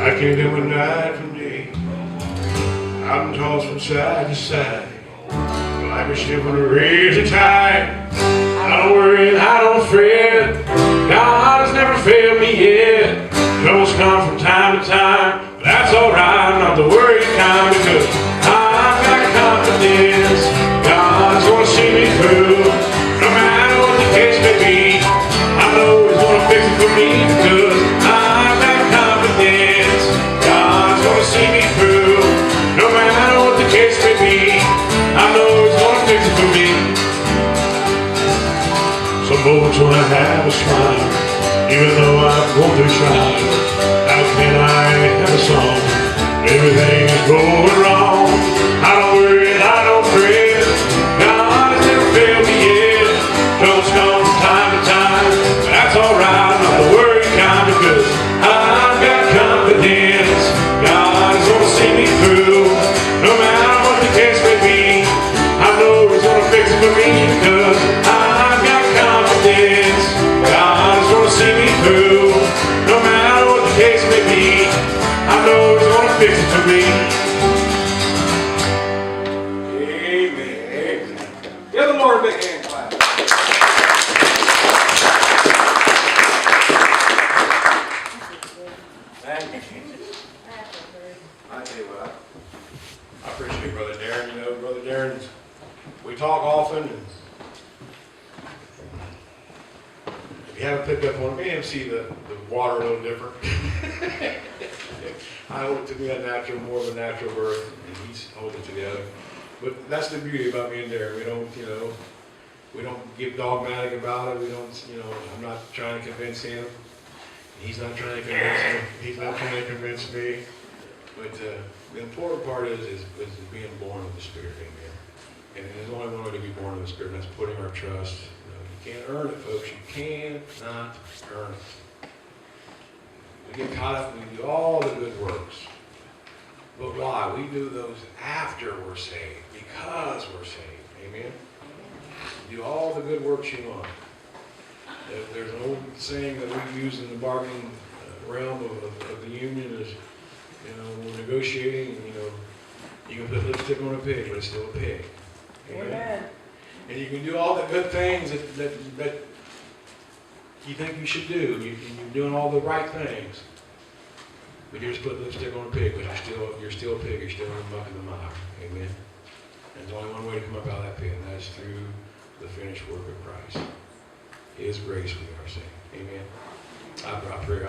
I can't do it night from day. I'm tossed from side to side, like a ship on a raging tide. I don't worry and I don't fret. God has never failed me yet. Troubles come from time to time, but that's alright, I'm not the worried kind, because I've got confidence. God's gonna see me through, no matter what the case may be. I know He's gonna fix it for me, because I've got confidence. God's gonna see me through, no matter what the case may be. I know He's gonna fix it for me. Some folks wanna have a smile, even though I'm going through trials. How can I have a song? Everything is going wrong. I don't worry and I don't fret. God has never failed me yet. Troubles come from time to time, but that's alright, I'm not the worried kind, because I've got confidence. God is gonna see me through, no matter what the case may be. I know He's gonna fix it for me, because I've got confidence. God is gonna see me through, no matter what the case may be. I know He's gonna fix it for me. Amen. Amen. Give the Lord a big hand clap. Thank you, Jesus. I tell you what, I appreciate Brother Darren. You know, Brother Darren, we talk often, and if you haven't picked up on it, me and him see the water a little different. I hold it to be a natural, more of a natural birth, and he's holding it together. But that's the beauty about me and Darren. We don't, you know, we don't get dogmatic about it. We don't, you know, I'm not trying to convince him. He's not trying to convince him. He's not trying to convince me. But the important part is being born of the Spirit, amen. And there's only one way to be born of the Spirit, and that's putting our trust. You can't earn it, folks. You cannot earn it. We get caught up and we do all the good works. But why? We do those after we're saved, because we're saved, amen. Do all the good works you want. There's an old saying that we use in the bargaining realm of the union is, you know, when we're negotiating, you know, you can put lipstick on a pig, but it's still a pig. Amen. And you can do all the good things that you think you should do, and you're doing all the right things. But you just put lipstick on a pig, but you're still a pig, you're still in the muck and the mire. Amen. And there's only one way to come up out of that pit, and that's through the finished work of Christ. His grace we are saved. Amen. I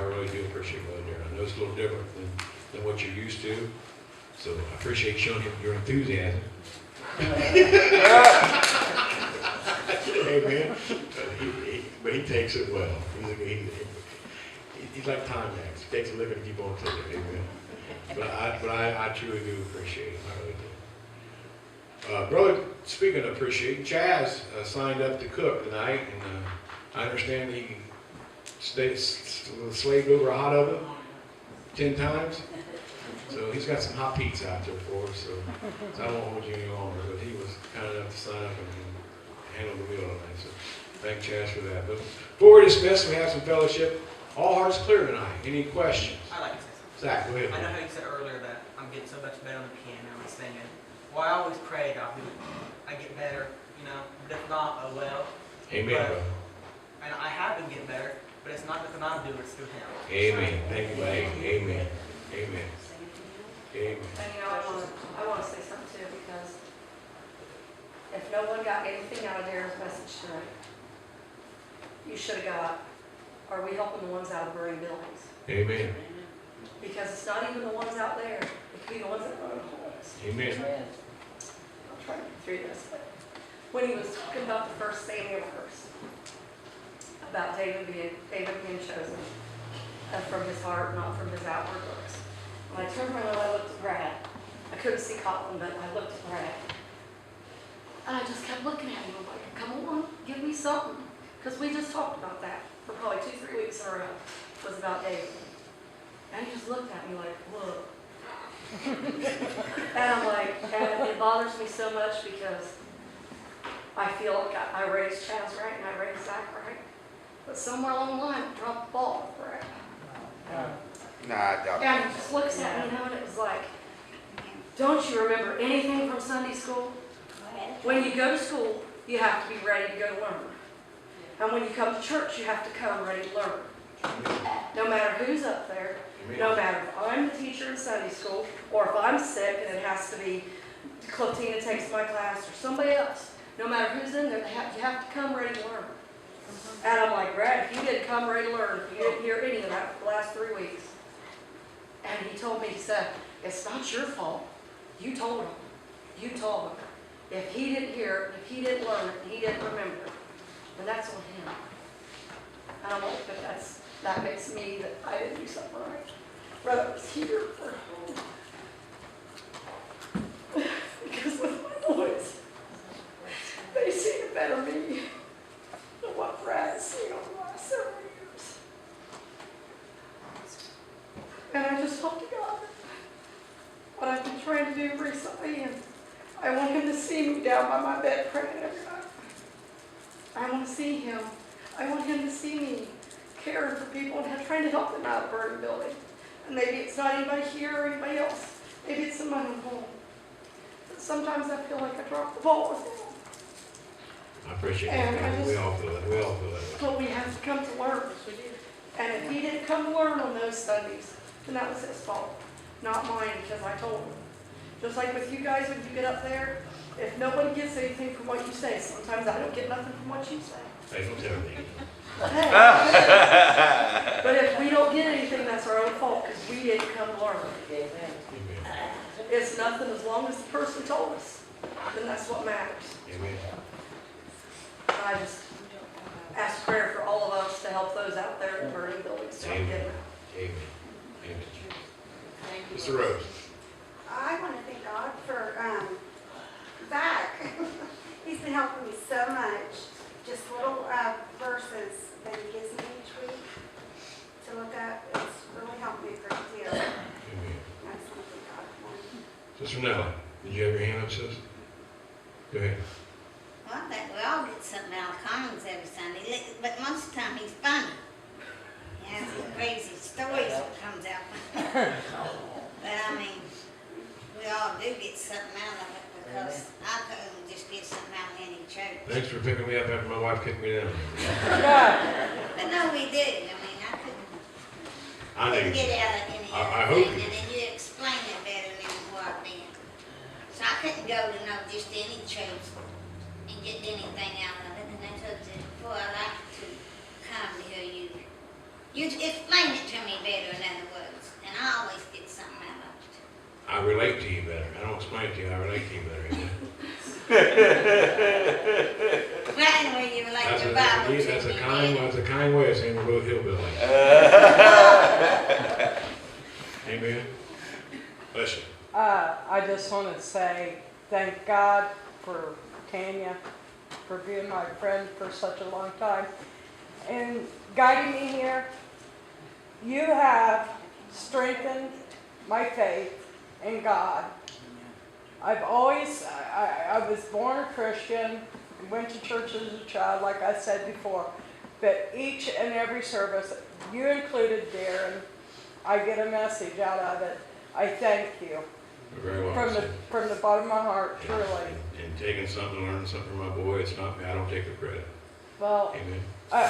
really do appreciate Brother Darren. I know it's a little different than what you're used to. So I appreciate showing him your enthusiasm. Amen. But he takes it well. He's like Timex. He takes a lick and keep on taking it. Amen. But I truly do appreciate it. I really do. Brother, speaking of appreciating, Chaz signed up to cook tonight, and I understand he slaved over a hot oven 10 times. So he's got some hot pizza out there for us, so I won't hold you any longer, but he was kind enough to sign up and handle the meal tonight. So thank Chaz for that. But before we dismiss, we have some fellowship. All hearts clear tonight. Any questions? I'd like to say something. Zach, go ahead. I know how you said earlier that I'm getting so much better on the piano and singing. Well, I always pray that I get better, you know, but if not, oh well. Amen, brother. And I have been getting better, but it's not because I'm doing it, it's through Him. Amen. Thank you, buddy. Amen. Amen. Amen. And you know, I want to say something too, because if no one got anything out of Darren's message tonight, you should have got, are we helping the ones out of burning buildings? Amen. Because it's not even the ones out there, it could be the ones that run homeless. Amen. I'll try to get through this, but when he was talking about the first Samuel verse, about David being chosen from his heart, not from his outward looks. When I turned around and I looked at Brad, I couldn't see Colin, but I looked at Brad. And I just kept looking at him. I'm like, come on, give me something. Because we just talked about that for probably 2-3 weeks in a row. It was about David. And he just looked at me like, whoa. And I'm like, and it bothers me so much because I feel like I raised Chaz right and I raised Zach right. But somewhere along the line, I dropped the ball with Brad. Nah, I doubt And he just looks at me, and it was like, don't you remember anything from Sunday school? When you go to school, you have to be ready to go to learn. And when you come to church, you have to come ready to learn. No matter who's up there, no matter if I'm the teacher in Sunday school, or if I'm sick and it has to be Clotina takes my class or somebody else, no matter who's in there, you have to come ready to learn. And I'm like, Brad, if you didn't come ready to learn, if you didn't hear any of that for the last 3 weeks. And he told me, he said, it's not your fault. You told him. You told him. If he didn't hear it, if he didn't learn it, he didn't remember it, then that's on him. And I don't think that makes me that I didn't do something right. Whether it was here or home. Because with my boys, they see the better me than what Brad has seen over the last several years. And I just hope to God what I've been trying to do recently, and I want him to see me down by my bed praying every night. I want to see him. I want him to see me caring for people and trying to help them out of the burning building. And maybe it's not anybody here or anybody else. Maybe it's in my own home. But sometimes I feel like I dropped the ball with him. I appreciate And I that. just- We all feel that. We all feel that way. But we have to come to learn. And if he didn't come to learn on those Sundays, then that was his fault, not mine, because I told him. Just like with you guys, when you get up there, if nobody gets anything from what you say, sometimes I don't get nothing from what you say. Hey, don't tell me. But hey, but if we don't get anything, that's our own fault, because we didn't come to learn. Amen. It's nothing as long as the person told us, then that's what matters. Amen. And I just ask prayer for all of us to help those out there in burning buildings to get them out. Amen. Amen. Mr. Rose. I want to thank God for Zach. He's been helping me so much. Just little verses that he gives me each week to look up. It's really helped me a great deal. Amen. I just want to thank God for him. Sister Nella, did you have your hand up, sis? Go ahead. Well, I think we all get something out of Collins every Sunday, but most of the time he's funny. He has some crazy stories that comes out. But I mean, we all do get something out of it because I couldn't just get something out of any church. Thanks for picking me up after my wife kicked me down. But no, we did. I mean, I I couldn't think, get out of any I other hope thing, you- and then you explain it better than what I've been. So I couldn't go to no just any church and get anything out of it. And I told you before, I like to come to hear you. You explain it to me better, in other words, and I always get something out of it. I relate to you better. I don't explain it to you, I relate to you better. Amen. Well, anyway, you were like That's the Bible to me. that's a kind way of saying we're both hillbillies. Amen. Bless you. I just want to say thank God for Tanya, for being my friend for such a long time, and guiding me here. You have strengthened my faith in God. I've always, I was born a Christian, went to church as a child, like I said before, but each and every service, you included, Darren, I get a message out of it. I thank you You're very welcome. from the bottom of my heart, truly. And taking something, learning something from my boy, it's not me. I don't take the credit. Well, Amen. I